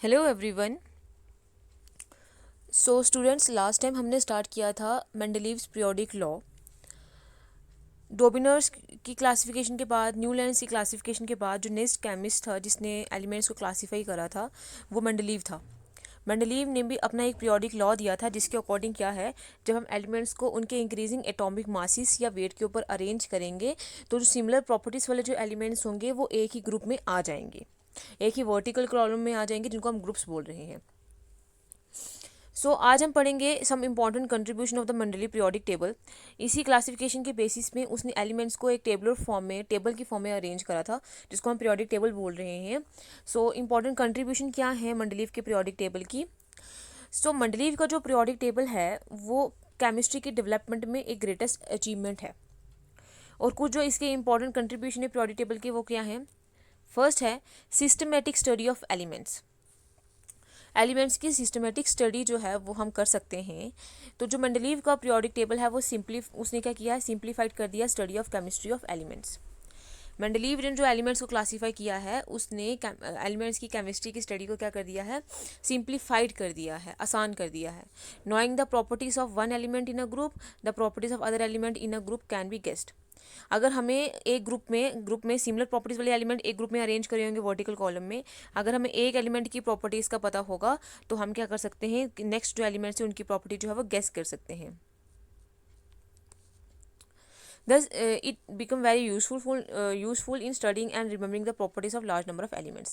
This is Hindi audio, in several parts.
Hello everyone. So students, last time हमने स्टार्ट किया था मेंडलीव्स पीरियोडिक लॉ। डोबिनर्स की क्लासिफिकेशन के बाद, न्यूलैंड्स की क्लासिफिकेशन के बाद जो नेक्स्ट केमिस्ट था जिसने एलिमेंट्स को क्लासीफाई करा था वो मेंडलीव था। मेंडलीव ने भी अपना एक पीरियोडिक लॉ दिया था जिसके अकॉर्डिंग क्या है, जब हम एलिमेंट्स को उनके इंक्रीजिंग एटॉमिक मासिस या वेट के ऊपर अरेंज करेंगे तो जो सिमिलर प्रॉपर्टीज़ वाले जो एलिमेंट्स होंगे वो एक ही ग्रुप में आ जाएंगे, एक ही वर्टिकल कॉलम में आ जाएंगे, जिनको हम ग्रुप्स बोल रहे हैं। आज हम पढ़ेंगे some important contribution of the Mendeleev periodic table. इसी क्लासिफिकेशन के बेसिस में उसने एलिमेंट्स को एक टेबलर फॉर्म में, टेबल की फॉर्म में अरेंज करा था, जिसको हम पीरियोडिक टेबल बोल रहे हैं। इम्पॉर्टेंट कंट्रीब्यूशन क्या है मंडलीव के पीरियोडिक टेबल की। मंडलीव का जो पीरियोडिक टेबल है वो केमिस्ट्री के डेवलपमेंट में एक ग्रेटेस्ट अचीवमेंट है। और कुछ जो इसके इंपॉर्टेंट कंट्रीब्यूशन है पीरियोडिक टेबल के वो क्या है। फर्स्ट है systematic study of elements. Elements की सिस्टमेटिक स्टडी जो है वो हम कर सकते हैं। तो जो मेंडलीव का पीरियोडिक टेबल है वो उसने क्या किया है, सिंप्लीफाइड कर दिया study of chemistry of elements. Mendeleev ने जो एलिमेंट्स को क्लासीफाई किया है उसने एलिमेंट्स की केमिस्ट्री की स्टडी को क्या कर दिया है, सिंप्लीफाइड कर दिया है, आसान कर दिया है। Knowing the properties of one element in a group, the properties of other element in a group can be guessed. अगर हमें एक ग्रुप में सिमिलर प्रॉपर्टीज वाले एलिमेंट एक ग्रुप में अरेंज करे होंगे वर्टिकल कॉलम में, अगर हमें एक एलिमेंट की प्रॉपर्टीज का पता होगा तो हम क्या कर सकते हैं, नेक्स्ट जो एलिमेंट्स है उनकी प्रॉपर्टी जो है वो गेस कर सकते हैं। Thus, it become very useful in studying and remembering the properties of large number of elements.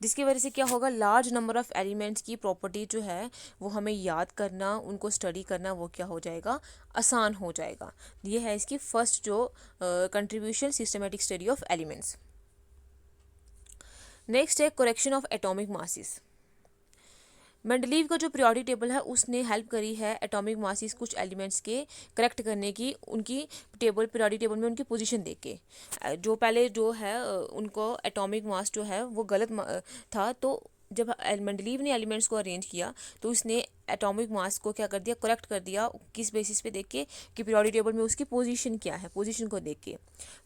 जिसकी वजह से क्या होगा, लार्ज नंबर ऑफ एलिमेंट्स की प्रॉपर्टी जो है वो हमें याद करना, उनको स्टडी करना वो क्या हो जाएगा, आसान हो जाएगा। ये है इसकी फर्स्ट जो contribution, systematic study of elements. Next है correction of atomic masses. Mendeleev का जो पीरियोडिक टेबल है उसने हेल्प करी है एटॉमिक मासिस कुछ एलिमेंट्स के करेक्ट करने की, उनकी पीरियोडिक टेबल में उनकी पोजीशन देख के। जो पहले जो है उनको एटॉमिक मास जो है वो गलत था, तो जब मेंडलीव ने एलिमेंट्स को अरेंज किया तो उसने एटॉमिक मास को क्या कर दिया, करेक्ट कर दिया। किस बेसिस पे देख के कि पीरियोडिक टेबल में उसकी पोजीशन क्या है, पोजीशन को देख के।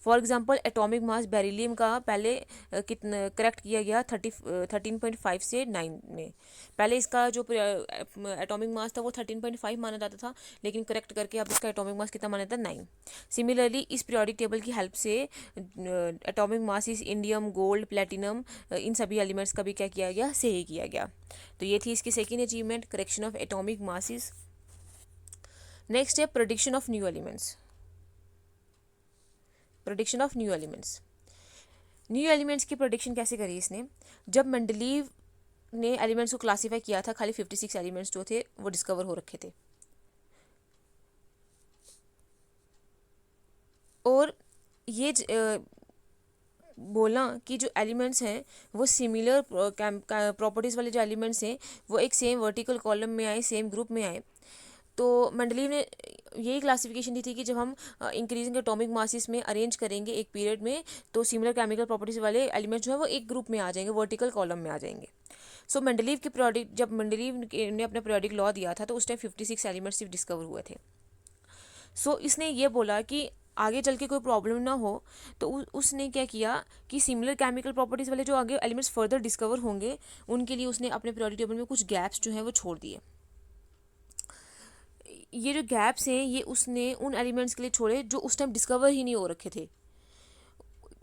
For example atomic mass beryllium का पहले कितना करेक्ट किया गया 13.5 से 9 में। पहले इसका जो एटॉमिक मास था वो 13.5 माना जाता था, लेकिन करेक्ट करके अब इसका एटॉमिक मास कितना माना जाता है, 9। सिमिलरली इस पीरियोडिक टेबल की हेल्प से एटॉमिक मास इस इंडियम, गोल्ड, प्लेटिनम, इन सभी एलिमेंट्स का भी क्या किया गया, सही किया गया। तो ये थी इसकी second achievement, correction of atomic masses. Next है prediction of new elements. Prediction of new elements, new elements की प्रेडिक्शन कैसे करी इसने। जब मेंडलीव ने एलिमेंट्स को क्लासीफाई किया था, खाली 56 एलिमेंट्स जो थे वो डिस्कवर हो रखे थे, और ये बोला कि जो एलिमेंट्स हैं वो सिमिलर प्रॉपर्टीज़ वाले जो एलिमेंट्स हैं वो एक सेम वर्टिकल कॉलम में आए, सेम ग्रुप में आए। तो मेंडलीव ने यही क्लासिफिकेशन दी थी कि जब हम इंक्रीजिंग एटॉमिक मासिस में अरेंज करेंगे एक पीरियड में, तो सिमिलर केमिकल प्रॉपर्टीज वाले एलिमेंट्स जो है वो एक ग्रुप में आ जाएंगे, वर्टिकल कॉलम में आ जाएंगे। मेंडलीव के पीरियोडिक, जब मेंडलीव ने अपना पीरियोडिक लॉ दिया था तो उस टाइम 56 एलिमेंट्स सिर्फ डिस्कवर हुए थे। इसने ये बोला कि आगे चल के कोई प्रॉब्लम ना हो, तो उसने क्या किया कि सिमिलर केमिकल प्रॉपर्टीज़ वाले जो आगे एलिमेंट्स फर्दर डिस्कवर होंगे उनके लिए उसने अपने पीरियोडिक टेबल में कुछ गैप्स जो हैं वो छोड़ दिए। ये जो गैप्स हैं ये उसने उन एलिमेंट्स के लिए छोड़े जो उस टाइम डिस्कवर ही नहीं हो रखे थे।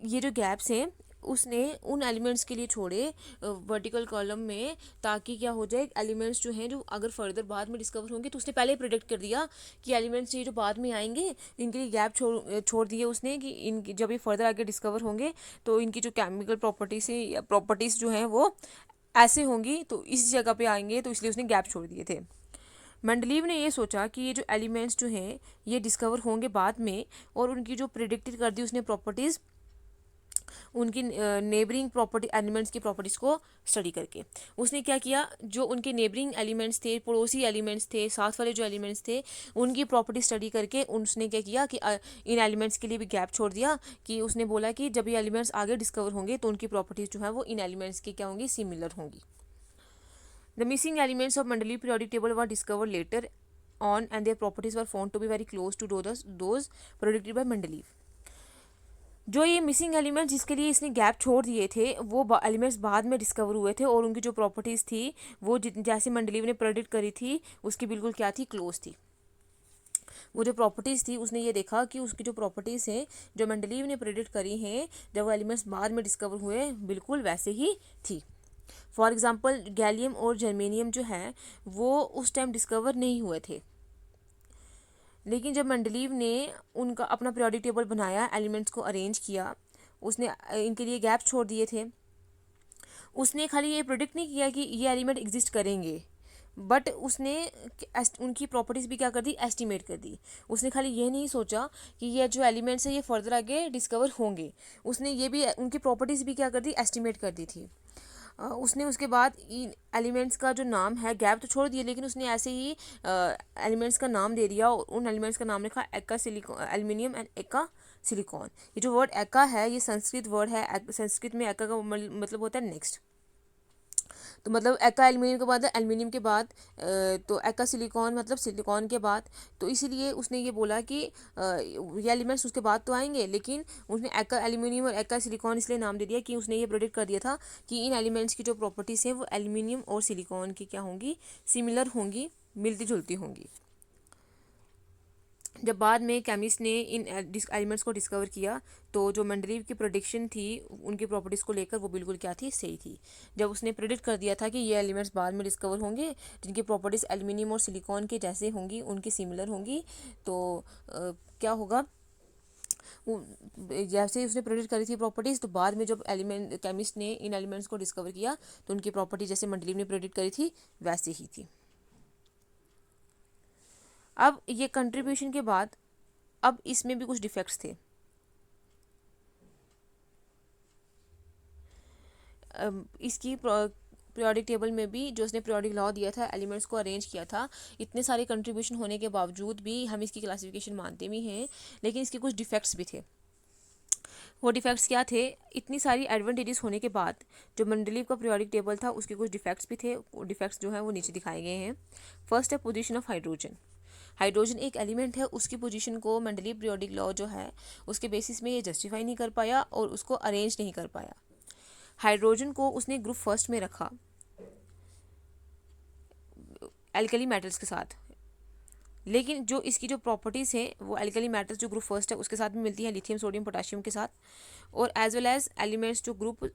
ये जो गैप्स हैं उसने उन एलिमेंट्स के लिए छोड़े वर्टिकल कॉलम में, ताकि क्या हो जाए, एलिमेंट्स जो हैं जो अगर फर्दर बाद में डिस्कवर होंगे तो उसने पहले ही प्रेडिक्ट कर दिया कि एलिमेंट्स ये जो बाद में आएंगे इनके लिए गैप छोड़ दिए उसने, कि इनकी जब ये फर्दर आगे डिस्कवर होंगे तो इनकी जो केमिकल प्रॉपर्टीज है या प्रॉपर्टीज़ जो हैं वो ऐसे होंगी, तो इस जगह पे आएंगे, तो इसलिए उसने गैप छोड़ दिए थे। मेंडलीव ने ये सोचा कि ये जो एलिमेंट्स जो हैं ये डिस्कवर होंगे बाद में, और उनकी जो प्रिडिक्टेड कर दी उसने प्रॉपर्टीज़, उनकी नेबरिंग प्रॉपर्टी एलिमेंट्स की प्रॉपर्टीज़ को स्टडी करके उसने क्या किया, जो उनके नेबरिंग एलिमेंट्स थे, पड़ोसी एलिमेंट्स थे, साथ वाले जो एलिमेंट्स थे उनकी प्रॉपर्टी स्टडी करके उसने क्या किया कि इन एलिमेंट्स के लिए भी गैप छोड़ दिया। कि उसने बोला कि जब ये एलिमेंट्स आगे डिस्कवर होंगे तो उनकी प्रॉपर्टीज़ जो है वो इन एलिमेंट्स के क्या होंगी, सिमिलर होंगी। The missing elements of Mendeleev periodic table were discovered later on and their properties were found to be very close to those predicted by Mendeleev. जो ये मिसिंग एलिमेंट जिसके लिए इसने गैप छोड़ दिए थे वो एलिमेंट्स बाद में डिस्कवर हुए थे, और उनकी जो प्रॉपर्टीज़ थी वो जैसे मंडलीव ने प्रेडिक्ट करी थी उसकी बिल्कुल क्या थी, क्लोज थी। वो जो प्रॉपर्टीज़ थी उसने ये देखा कि उसकी जो प्रॉपर्टीज़ हैं जो मेंडलीव ने प्रेडिक्ट करी हैं जब वो एलिमेंट्स बाद में डिस्कवर हुए बिल्कुल वैसे ही थी। फॉर एग्जांपल गैलियम और जर्मेनियम जो है वो उस टाइम डिस्कवर नहीं हुए थे, लेकिन जब मेंडलीव ने उनका अपना पीरियोडिक टेबल बनाया, एलिमेंट्स को अरेंज किया, उसने इनके लिए गैप छोड़ दिए थे। उसने खाली ये प्रोडिक्ट नहीं किया कि ये एलिमेंट एग्जिस्ट करेंगे, बट उसने उनकी प्रॉपर्टीज़ भी क्या कर दी, एस्टिमेट कर दी। उसने खाली ये नहीं सोचा कि ये जो एलिमेंट्स है ये फर्दर आगे डिस्कवर होंगे, उसने ये भी उनकी प्रॉपर्टीज़ भी क्या कर दी, एस्टिमेट कर दी थी। उसने उसके बाद इन एलिमेंट्स का जो नाम है, गैप तो छोड़ दिया लेकिन उसने ऐसे ही एलिमेंट्स का नाम दे दिया, और उन एलिमेंट्स का नाम लिखा एका सिलिकॉन, एल्युमिनियम एंड एका सिलिकॉन। ये जो वर्ड एका है ये संस्कृत वर्ड है, संस्कृत में एका का मतलब होता है नेक्स्ट। तो मतलब एका एल्युमिनियम के बाद, एल्युमिनियम के बाद तो एका सिलिकॉन मतलब सिलिकॉन के बाद, तो इसीलिए उसने ये बोला कि ये एलिमेंट्स उसके बाद तो आएंगे, लेकिन उसने एका एल्युमिनियम और एका सिलिकॉन इसलिए नाम दे दिया कि उसने ये प्रेडिक्ट कर दिया था कि इन एलिमेंट्स की जो प्रॉपर्टीज़ हैं वो एल्युमिनियम और सिलिकॉन की क्या होंगी, सिमिलर होंगी, मिलती जुलती होंगी। जब बाद में केमिस्ट ने इन एलिमेंट्स को डिस्कवर किया तो जो मेंडलीव की प्रोडिक्शन थी उनकी प्रॉपर्टीज़ को लेकर वो बिल्कुल क्या थी, सही थी। जब उसने प्रेडिक्ट कर दिया था कि ये एलिमेंट्स बाद में डिस्कवर होंगे जिनकी प्रॉपर्टीज़ एल्युमिनियम और सिलिकॉन के जैसे होंगी, उनकी सिमिलर होंगी, तो क्या होगा, जैसे ही उसने प्रेडिक्ट करी थी प्रॉपर्टीज़, तो बाद में जब एलिमेंट केमिस्ट ने इन एलिमेंट्स को डिस्कवर किया तो उनकी प्रॉपर्टी जैसे मेंडलीव ने प्रेडिक्ट करी थी वैसे ही थी। अब ये कंट्रीब्यूशन के बाद अब इसमें भी कुछ डिफेक्ट्स थे। इसकी पीरियोडिक टेबल में भी जो उसने पीरियोडिक लॉ दिया था, एलिमेंट्स को अरेंज किया था, इतने सारे कंट्रीब्यूशन होने के बावजूद भी हम इसकी क्लासिफिकेशन मानते भी हैं, लेकिन इसके कुछ डिफेक्ट्स भी थे। वो डिफेक्ट्स क्या थे, इतनी सारी एडवांटेजेस होने के बाद जो मेंडलीव का पीरियोडिक टेबल था उसके कुछ डिफेक्ट्स भी थे। वो डिफेक्ट्स जो हैं वो नीचे दिखाए गए हैं। फर्स्ट है पोजीशन ऑफ हाइड्रोजन। हाइड्रोजन एक एलिमेंट है, उसकी पोजीशन को मेंडलीव पीरियोडिक लॉ जो है उसके बेसिस में ये जस्टिफाई नहीं कर पाया और उसको अरेंज नहीं कर पाया। हाइड्रोजन को उसने ग्रुप फर्स्ट में रखा एल्कली मेटल्स के साथ, लेकिन जो इसकी जो प्रॉपर्टीज़ हैं वो एल्कली मेटल्स जो ग्रुप फर्स्ट है उसके साथ भी मिलती है, लिथियम सोडियम पोटाशियम के साथ, और एज वेल एज एलिमेंट्स जो ग्रुप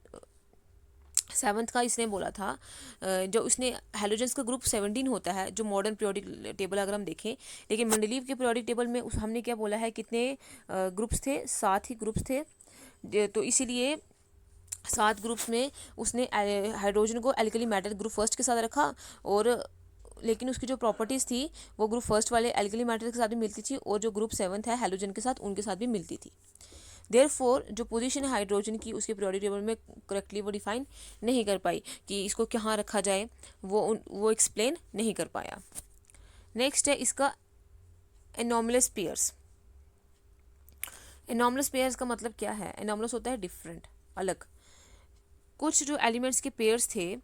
सेवन्थ का इसने बोला था, जो उसने हेलोजेंस का ग्रुप 17 होता है जो मॉडर्न पीरियोडिक टेबल अगर हम देखें, लेकिन मेंडलीव के पीरियोडिक टेबल में हमने क्या बोला है, कितने ग्रुप्स थे, 7 ही ग्रुप्स थे। तो इसीलिए 7 ग्रुप्स में उसने हाइड्रोजन को एल्कली मेटल ग्रुप फर्स्ट के साथ रखा, और लेकिन उसकी जो प्रॉपर्टीज़ थी वो ग्रुप फर्स्ट वाले एल्कली मेटल के साथ भी मिलती थी, और जो ग्रुप 7 है हेलोजन के साथ उनके साथ भी मिलती थी। देयरफॉर जो पोजीशन है हाइड्रोजन की उसके पीरियोडिक टेबल में करेक्टली वो डिफाइन नहीं कर पाई कि इसको कहाँ रखा जाए, वो एक्सप्लेन नहीं कर पाया। नेक्स्ट है इसका एनॉमलस पेयर्स। एनॉमलस पेयर्स का मतलब क्या है, एनॉमलस होता है डिफरेंट, अलग। कुछ जो एलिमेंट्स के पेयर्स थे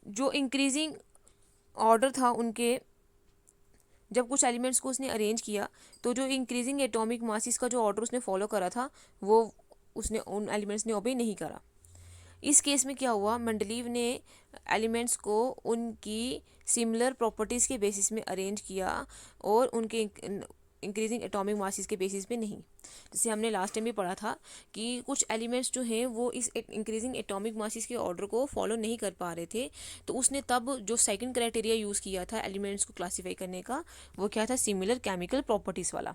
जो इंक्रीजिंग ऑर्डर था उनके, जब कुछ एलिमेंट्स को उसने अरेंज किया तो जो इंक्रीजिंग एटॉमिक मासिस का जो ऑर्डर उसने फॉलो करा था वो उसने उन एलिमेंट्स ने ओबे नहीं करा। इस केस में क्या हुआ, मेंडलीव ने एलिमेंट्स को उनकी सिमिलर प्रॉपर्टीज़ के बेसिस में अरेंज किया और उनके इंक्रीजिंग एटॉमिक मासिस के बेसिस पे नहीं। जैसे हमने लास्ट टाइम भी पढ़ा था कि कुछ एलिमेंट्स जो हैं वो इस इंक्रीजिंग एटॉमिक मासिस के ऑर्डर को फॉलो नहीं कर पा रहे थे, तो उसने तब जो सेकंड क्राइटेरिया यूज़ किया था एलिमेंट्स को क्लासीफाई करने का वो क्या था, सिमिलर केमिकल प्रॉपर्टीज़ वाला।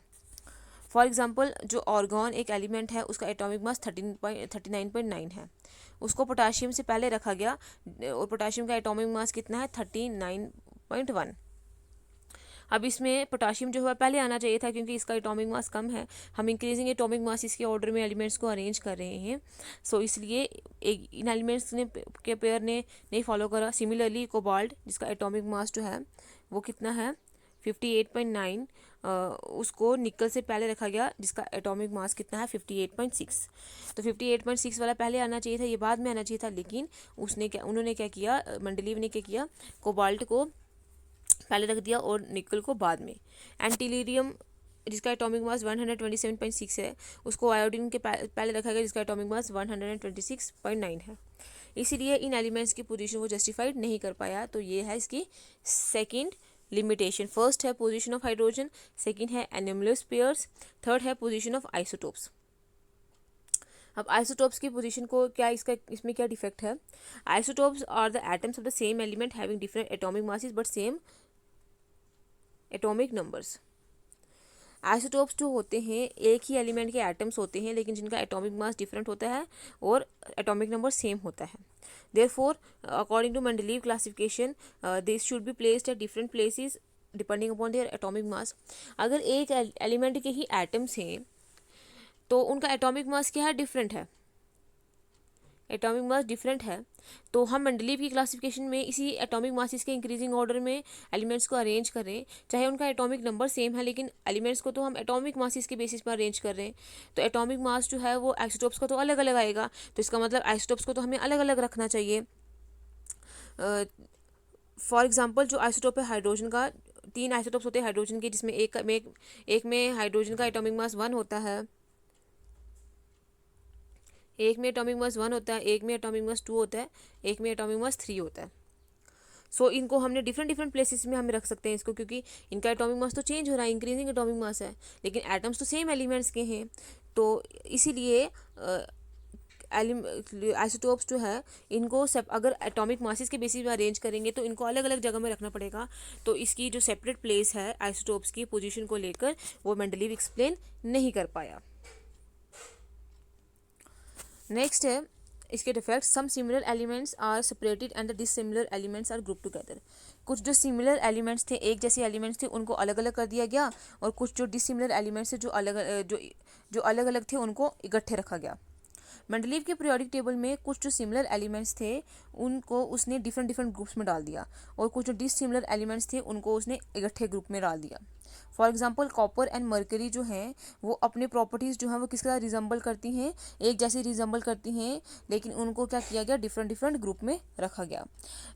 फॉर एग्जांपल जो ऑर्गॉन एक एलिमेंट है उसका एटॉमिक मास 39.9 है, उसको पोटाशियम से पहले रखा गया और पोटाशियम का एटॉमिक मास कितना है 39.1। अब इसमें पोटाशियम जो है पहले आना चाहिए था क्योंकि इसका एटॉमिक मास कम है, हम इंक्रीजिंग एटॉमिक मास इसके ऑर्डर में एलिमेंट्स को अरेंज कर रहे हैं, सो इसलिए एक इन एलिमेंट्स ने के पेयर ने नहीं फॉलो करा। सिमिलरली कोबाल्ट जिसका एटॉमिक मास जो है वो कितना है 58.9, उसको निकल से पहले रखा गया जिसका एटॉमिक मास कितना है 58.6। तो 58.6 वाला पहले आना चाहिए था, ये बाद में आना चाहिए था, लेकिन उन्होंने क्या किया, मेंडलीव ने क्या किया, कोबाल्ट को पहले रख दिया और निकल को बाद में। एंटीलीरियम जिसका एटॉमिक मास 127.6 है, उसको आयोडीन के पहले रखा गया जिसका एटॉमिक मास 126.9 है। इसीलिए इन एलिमेंट्स की पोजीशन वो जस्टिफाइड नहीं कर पाया। तो ये है इसकी सेकंड लिमिटेशन। फर्स्ट है पोजीशन ऑफ हाइड्रोजन, सेकंड है एनोमलस पेयर्स, थर्ड है पोजीशन ऑफ आइसोटोप्स। अब आइसोटोप्स की पोजीशन को क्या इसमें क्या डिफेक्ट है? Isotopes are the atoms of the same element having different atomic masses but same atomic numbers. Isotopes जो होते हैं एक ही एलिमेंट के एटम्स होते हैं लेकिन जिनका एटॉमिक मास डिफरेंट होता है और एटॉमिक नंबर सेम होता है। Therefore according to Mendeleev classification this should be placed at different places depending upon their atomic mass. अगर एक एलिमेंट के ही एटम्स हैं तो उनका एटॉमिक मास क्या है? डिफरेंट है। एटॉमिक मास डिफरेंट है तो हम मेंडलीव की क्लासिफिकेशन में इसी एटॉमिक मासेस के इंक्रीजिंग ऑर्डर में एलिमेंट्स को अरेंज कर रहे हैं, चाहे उनका एटॉमिक नंबर सेम है लेकिन एलिमेंट्स को तो हम एटॉमिक मासेस के बेसिस पर अरेंज कर रहे हैं। तो एटॉमिक मास जो है वो आइसोटोप्स का तो अलग अलग आएगा, तो इसका मतलब आइसोटोप्स को तो हमें अलग अलग रखना चाहिए। फॉर एग्जाम्पल जो आइसोटोप है हाइड्रोजन का, 3 आइसोटोप्स होते हैं हाइड्रोजन के जिसमें एक में हाइड्रोजन का एटॉमिक मास 1 होता है, एक में एटॉमिक मास 1 होता है, एक में एटॉमिक मास 2 होता है, एक में एटॉमिक मास 3 होता है। सो इनको हमने डिफरेंट प्लेसेस में हम रख सकते हैं इसको, क्योंकि इनका एटॉमिक मास तो चेंज हो रहा है, इंक्रीजिंग एटॉमिक मास है, लेकिन एटम्स तो सेम एलिमेंट्स के हैं। तो इसीलिए आइसोटोप्स जो है इनको सब अगर एटॉमिक मासेस के बेसिस पे अरेंज करेंगे तो इनको अलग अलग जगह में रखना पड़ेगा। तो इसकी जो सेपरेट प्लेस है आइसोटोप्स की पोजीशन को लेकर वो मेंडलीव एक्सप्लेन नहीं कर पाया। नेक्स्ट है इसके defects. Some similar elements are separated and the dissimilar elements are group together. कुछ जो सिमिलर एलिमेंट्स थे, एक जैसे एलिमेंट्स थे, उनको अलग अलग कर दिया गया, और कुछ जो डिसिमिलर एलिमेंट्स थे जो अलग अलग थे उनको इकट्ठे रखा गया। मेंडलीव के पीरियोडिक टेबल में कुछ जो सिमिलर एलिमेंट्स थे उनको उसने डिफरेंट ग्रुप्स में डाल दिया, और कुछ जो डिसिमिलर एलिमेंट्स थे उनको उसने इकट्ठे ग्रुप में डाल दिया। For example copper and mercury जो हैं वो अपने प्रॉपर्टीज़ जो हैं वो किसके साथ रिजम्बल करती हैं? एक जैसी रिजम्बल करती हैं, लेकिन उनको क्या किया गया? डिफरेंट ग्रुप में रखा गया।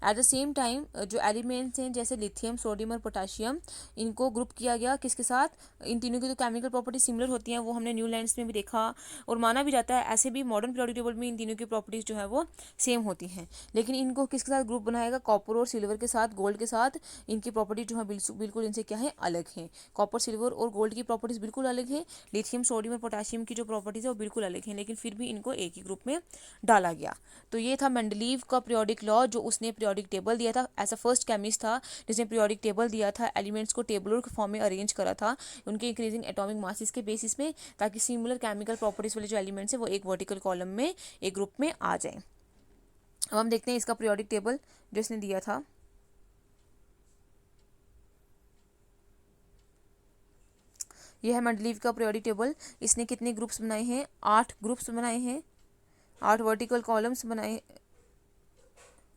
एट द सेम टाइम जो एलिमेंट्स हैं जैसे लिथियम, सोडियम और पोटाशियम, इनको ग्रुप किया गया किसके साथ? इन तीनों की जो केमिकल प्रॉपर्टीज सिमिलर होती हैं वो हमने न्यू लैंड्स में भी देखा, और माना भी जाता है ऐसे भी मॉडर्न पीरियोडिक टेबल में इन तीनों की प्रॉपर्टीज़ जो है वो सेम होती हैं। लेकिन इनको किसके साथ ग्रुप बनाएगा? कॉपर और सिल्वर के साथ, गोल्ड के साथ। इनकी प्रॉपर्टी जो है बिल्कुल इनसे क्या है? अलग है। कॉपर, सिल्वर और गोल्ड की प्रॉपर्टीज़ बिल्कुल अलग है। लिथियम, सोडियम और पोटाशियम की जो प्रॉपर्टीज़ है वो बिल्कुल अलग है, लेकिन फिर भी इनको एक ही ग्रुप में डाला गया। तो ये था मेंडलीव का पीरियोडिक लॉ, जो उसने पीरियोडिक टेबल दिया था। ऐसा फर्स्ट केमिस्ट था जिसने पीरियोडिक टेबल दिया था, एलिमेंट्स को टेबलर फॉर्म में अरेंज करा था उनके इंक्रीजिंग एटॉमिक मासेस के बेसिस में, ताकि सिमिलर केमिकल प्रॉपर्टीज़ वाले जो एलिमेंट्स है वो एक वर्टिकल कॉलम में एक ग्रुप में आ जाए। अब हम देखते हैं इसका पीरियोडिक टेबल जो इसने दिया था। यह है मेंडलीव का पीरियोडिक टेबल। इसने कितने ग्रुप्स बनाए हैं? 8 ग्रुप्स बनाए हैं, 8 वर्टिकल कॉलम्स बनाए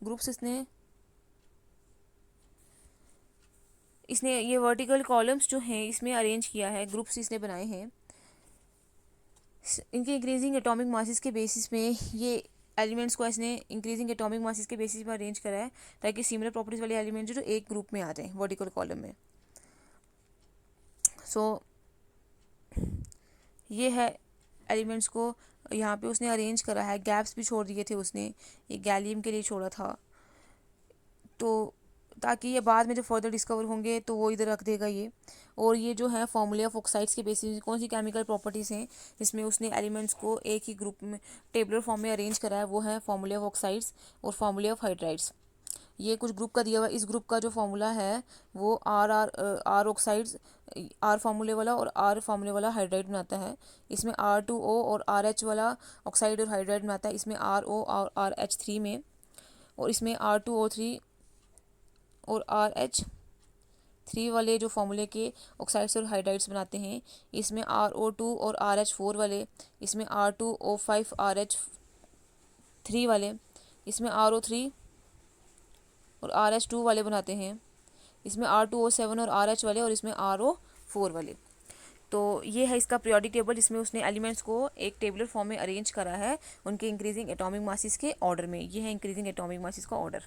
ग्रुप्स इसने ये वर्टिकल कॉलम्स जो हैं इसमें अरेंज किया है, ग्रुप्स इसने बनाए हैं। इनके इंक्रीजिंग एटॉमिक मासेस के बेसिस में ये एलिमेंट्स को इसने इंक्रीजिंग एटॉमिक मासेस के बेसिस पर अरेंज करा है, ताकि सिमिलर प्रॉपर्टीज वाले एलिमेंट्स जो एक ग्रुप में आ जाएं वर्टिकल कॉलम में। सो ये है एलिमेंट्स को यहाँ पे उसने अरेंज करा है। गैप्स भी छोड़ दिए थे उसने, ये गैलियम के लिए छोड़ा था, तो ताकि ये बाद में जब फर्दर डिस्कवर होंगे तो वो इधर रख देगा ये। और ये जो है फॉर्मूला ऑफ ऑक्साइड्स के बेसिस कौन सी केमिकल प्रॉपर्टीज़ हैं जिसमें उसने एलिमेंट्स को एक ही ग्रुप में टेबलर फॉर्म में अरेंज करा है, वो है फॉर्मूला ऑफ ऑक्साइड्स और फॉर्मूला ऑफ हाइड्राइड्स। ये कुछ ग्रुप का दिया हुआ। इस ग्रुप का जो फॉर्मूला है वो आर ऑक्साइड्स, आर फार्मूले वाला और आर फार्मूले वाला हाइड्राइड बनाता है। इसमें R2O और RH वाला ऑक्साइड और हाइड्राइड बनाता है। इसमें RO और RH3 में, और इसमें R2O3 और RH3 वाले जो फार्मूले के ऑक्साइड्स और हाइड्राइड्स बनाते हैं। इसमें RO2 और RH4 वाले, इसमें R2O5 RH3 वाले, इसमें RO3 और RH2 वाले बनाते हैं। इसमें R2O7 और RH वाले, और इसमें RO4 वाले। तो ये है इसका पीरियोडिक टेबल, जिसमें उसने एलिमेंट्स को एक टेबलर फॉर्म में अरेंज करा है उनके इंक्रीजिंग एटॉमिक मासेस के ऑर्डर में। ये है इंक्रीजिंग एटॉमिक मासेस का ऑर्डर।